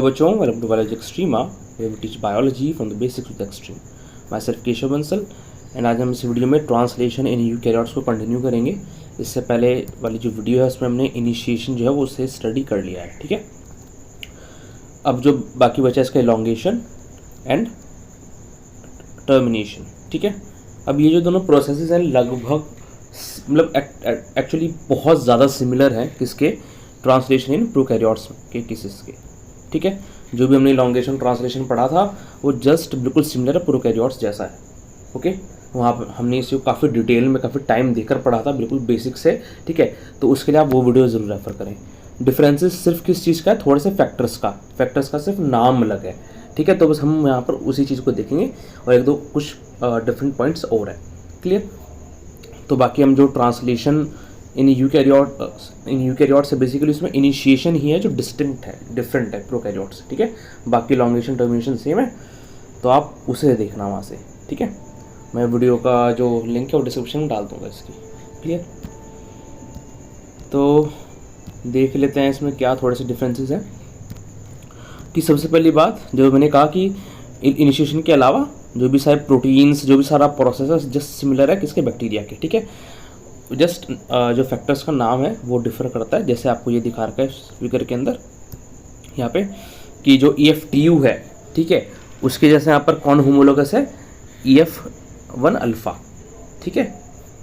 Hello बच्चों, welcome to Biology Extrema where we teach biology from the basics to the extreme. Myself Keshav Bansal and आज हम इस वीडियो में ट्रांसलेशन इन यूकैरियोट्स को कंटिन्यू करेंगे। इससे पहले वाली जो वीडियो है उसमें हमने इनिशिएशन जो है वो उससे स्टडी कर लिया है, ठीक है। अब जो बाकी बचा है इसका एलोंगेशन एंड टर्मिनेशन, ठीक है। अब ये जो दोनों प्रोसेसेस हैं लगभग मतलब एक्चुअली बहुत ज़्यादा सिमिलर हैं किसके, ट्रांसलेशन इन प्रोकैरियोट्स के केसेस के, ठीक है। जो भी हमने इलॉन्गेशन ट्रांसलेशन पढ़ा था वो जस्ट बिल्कुल सिमिलर है प्रोकैरियोट्स जैसा है, ओके। वहाँ पर हमने इसे काफ़ी डिटेल में काफ़ी टाइम देकर पढ़ा था, बिल्कुल बेसिक से, ठीक है। तो उसके लिए आप वो वीडियो ज़रूर रेफर करें। डिफरेंसेस सिर्फ किस चीज़ का है, थोड़े से फैक्टर्स का सिर्फ नाम अलग है, ठीक है। तो बस हम यहाँ पर उसी चीज़ को देखेंगे और एक दो कुछ डिफरेंट पॉइंट्स और है, क्लियर। तो बाकी हम जो ट्रांसलेशन इन यूकैरियोट से बेसिकली उसमें इनिशिएशन ही है जो डिफरेंट है प्रोकैरियोट से, ठीक है। बाकी लॉन्गेशन टर्मिनेशन सेम है, तो आप उसे देखना वहाँ से, ठीक है। मैं वीडियो का जो लिंक है वो डिस्क्रिप्शन में डाल दूँगा इसकी, क्लियर। तो देख लेते हैं इसमें क्या थोड़े से डिफरेंसेस हैं। कि सबसे पहली बात जो मैंने कहा कि इनिशिएशन के अलावा जो भी सारे प्रोटीन्स, जो भी सारा प्रोसेस जस्ट सिमिलर है किसके, बैक्टीरिया के, ठीक है। जस्ट जो फैक्टर्स का नाम है वो डिफर करता है, जैसे आपको ये दिखा रखा है स्पीकर के अंदर यहाँ पे कि जो EF-TU है, ठीक है, उसके जैसे यहाँ पर कौन होमोलोगस है, EF-1 अल्फा, ठीक है।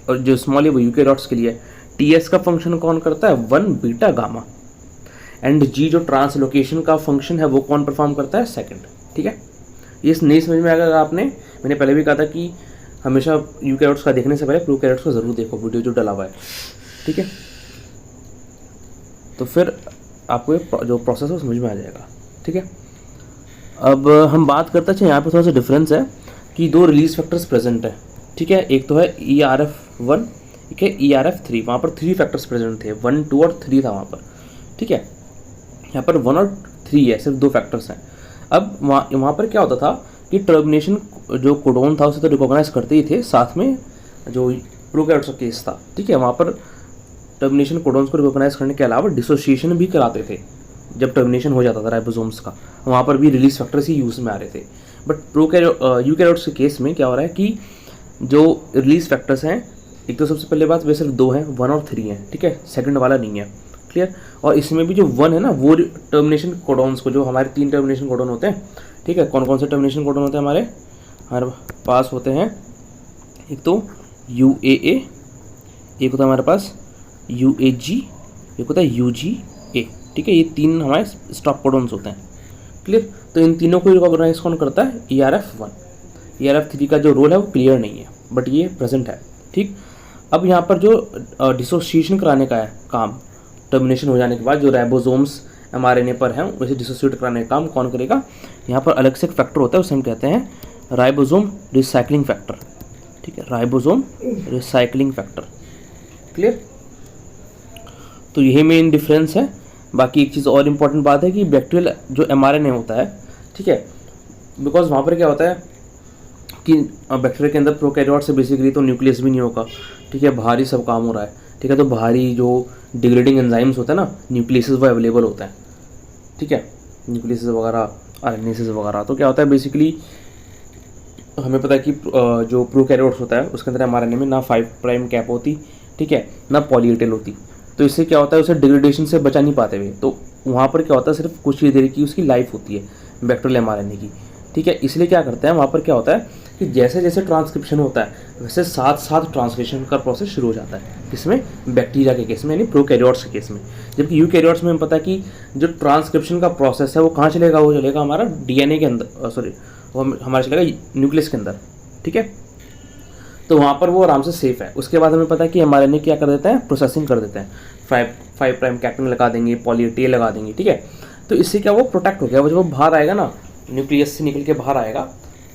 और जो स्मॉल है वो यूकैरियोट्स के लिए। TS का फंक्शन कौन करता है, 1 बीटा गामा। एंड G जो ट्रांसलोकेशन का फंक्शन है वो कौन परफॉर्म करता है, सेकंड, ठीक है। ये नहीं समझ में आएगा आपने, मैंने पहले भी कहा था कि हमेशा यूकैरियोट्स का देखने से पहले प्रोकैरियोट्स को ज़रूर देखो, वीडियो जो डला हुआ है, ठीक है। तो फिर आपको जो प्रोसेस है वो समझ में आ जाएगा, ठीक है। अब हम बात करते हैं, यहाँ पे थोड़ा सा डिफरेंस है कि दो रिलीज फैक्टर्स प्रेजेंट है, ठीक है। एक तो है ERF1, ठीक है, ERF3। वहाँ पर 3 फैक्टर्स प्रेजेंट थे, 1, 2 और 3 था वहाँ पर, ठीक है। यहाँ पर 1 और 3 है, सिर्फ 2 फैक्टर्स हैं। अब वहाँ पर क्या होता था कि टर्मिनेशन जो कोडोन था उसे तो रिकॉग्नाइज करते ही थे, साथ में जो प्रोकैरियोट्स का केस था, ठीक है, वहाँ पर टर्मिनेशन कोडोन्स को रिकॉग्नाइज करने के अलावा डिसोसिएशन भी कराते थे। जब टर्मिनेशन हो जाता था राइबोसोम्स का, वहाँ पर भी रिलीज फैक्टर्स ही यूज़ में आ रहे थे। बट यूकैरियोट्स के केस में क्या हो रहा है कि जो रिलीज फैक्टर्स हैं, एक तो सबसे पहले बात वे सिर्फ 2 हैं, 1 और 3 हैं, ठीक है, सेकंड वाला नहीं है, क्लियर। और इसमें भी जो 1 है ना वो टर्मिनेशन कोडोन्स को, जो हमारे 3 टर्मिनेशन कोडोन होते हैं, ठीक है। कौन कौन से टर्मिनेशन कोडोन होते हैं हमारे पास होते हैं, एक तो UAA, एक होता है हमारे पास UAG, एक होता है UGA, ठीक है। ये 3 हमारे स्टॉप कोडोन्स होते हैं, क्लियर। तो इन तीनों को रिकॉग्नाइज कौन करता है, ERF1। ERF3 का जो रोल है वो क्लियर नहीं है, बट ये प्रेजेंट है, ठीक। अब यहाँ पर जो डिसोसिएशन कराने का है काम, टर्मिनेशन हो जाने के बाद जो राइबोसोम्स mRNA पर हैं उसे डिसोसिएट कराने का काम कौन करेगा, यहाँ पर अलग से एक फैक्टर होता है, उसे हम कहते हैं राइबोसोम रिसाइक्लिंग फैक्टर, ठीक है, राइबोसोम रिसाइक्लिंग फैक्टर, क्लियर। तो यही मेन डिफरेंस है। बाकी एक चीज़ और इम्पॉर्टेंट बात है कि बैक्टीरियल जो mRNA होता है, ठीक है, बिकॉज वहाँ पर क्या होता है कि बैक्टीरिया के अंदर प्रोकैरियोट से बेसिकली तो न्यूक्लियस भी नहीं होगा, ठीक है, बाहरी सब काम हो रहा है, ठीक है। तो बाहरी जो डिग्रेडिंग एंजाइम्स होते हैं ना, न्यूक्लियसेस वो अवेलेबल होते हैं, ठीक है, न्यूक्लियसेस वगैरह, RNAs वगैरह। तो क्या होता है बेसिकली हमें पता है कि जो प्रोकैरियोट्स होता है उसके अंदर mRNA में ना 5 प्राइम कैप होती, ठीक है, ना पॉली ए टेल होती। तो इससे क्या होता है, उसे डिग्रेडेशन से बचा नहीं पाते हुए, तो वहाँ पर क्या होता है सिर्फ कुछ ही देर की उसकी लाइफ होती है बैक्टीरियल mRNA की, ठीक है। इसलिए क्या करते हैं वहाँ पर क्या होता है कि जैसे जैसे ट्रांसक्रिप्शन होता है वैसे साथ साथ ट्रांसलेशन का प्रोसेस शुरू हो जाता है, किसमें, बैक्टीरिया के केस में, यानी प्रोकैरियोट्स के केस में। जबकि यूकैरियोट्स में हमें पता है कि जो ट्रांसक्रिप्शन का प्रोसेस है वो कहाँ चलेगा, वो चलेगा हमारा DNA के अंदर, सॉरी वो हमारा चलेगा न्यूक्लियस के अंदर, ठीक है। तो वहाँ पर वो आराम से सेफ है। उसके बाद हमें पता है कि mRNA क्या कर देते हैं, प्रोसेसिंग कर देते हैं, 5 प्राइम कैपिंग लगा देंगे, पॉली ए टेल लगा देंगे, ठीक है। तो इससे क्या वो प्रोटेक्ट हो गया, वो जब वो बाहर आएगा ना, न्यूक्लियस से निकल के बाहर आएगा,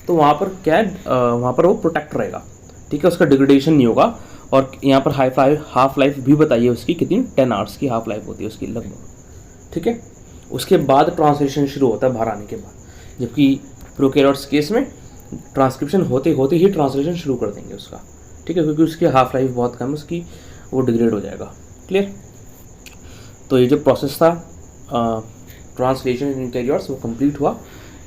तो वहाँ पर क्या है, वहाँ पर वो प्रोटेक्ट रहेगा, ठीक है, उसका डिग्रेडेशन नहीं होगा। और यहाँ पर हाफ लाइफ भी बताइए उसकी कितनी, 10 आवर्स की हाफ लाइफ होती है उसकी लगभग, ठीक है। उसके बाद ट्रांसलेशन शुरू होता है बाहर आने के बाद। जबकि प्रोकैरियोट्स केस में ट्रांसक्रिप्शन होते होते ही ट्रांसलेशन शुरू कर देंगे उसका, ठीक है, क्योंकि उसकी हाफ लाइफ बहुत कम है उसकी, वो डिग्रेड हो जाएगा, क्लियर। तो ये जो प्रोसेस था ट्रांसलेशन इन यूकैरियोट्स वो कंप्लीट हुआ,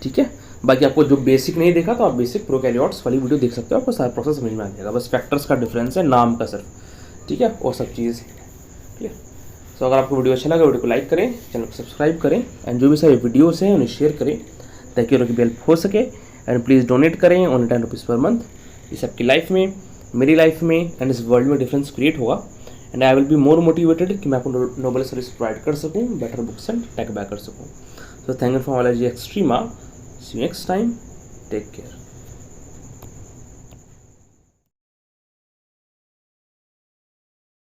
ठीक है। बाकी आपको जो बेसिक नहीं देखा तो आप बेसिक प्रोकैरियोट्स वाली वीडियो देख सकते हो, आपको सारा प्रोसेस समझ में आ जाएगा। बस फैक्टर्स का डिफरेंस है नाम का सिर्फ, ठीक है, और सब चीज़, ठीक है। तो अगर आपको वीडियो अच्छा लगा वीडियो को लाइक करें, चैनल को सब्सक्राइब करें, एंड जो भी सारे वीडियोस हैं उन्हें शेयर करें ताकि उनकी हेल्प हो सके। एंड प्लीज़ डोनेट करें ओनली 10 रुपीज़ पर मंथ। इस आपकी लाइफ में, मेरी लाइफ में एंड इस वर्ल्ड में डिफरेंस क्रिएट होगा। And I will be more motivated कि मैं आपको नोबल सर्विस प्रोवाइड कर सकूँ, better books and take back कर सकूँ। So thank you for all जी Extrema. See you next time, take care.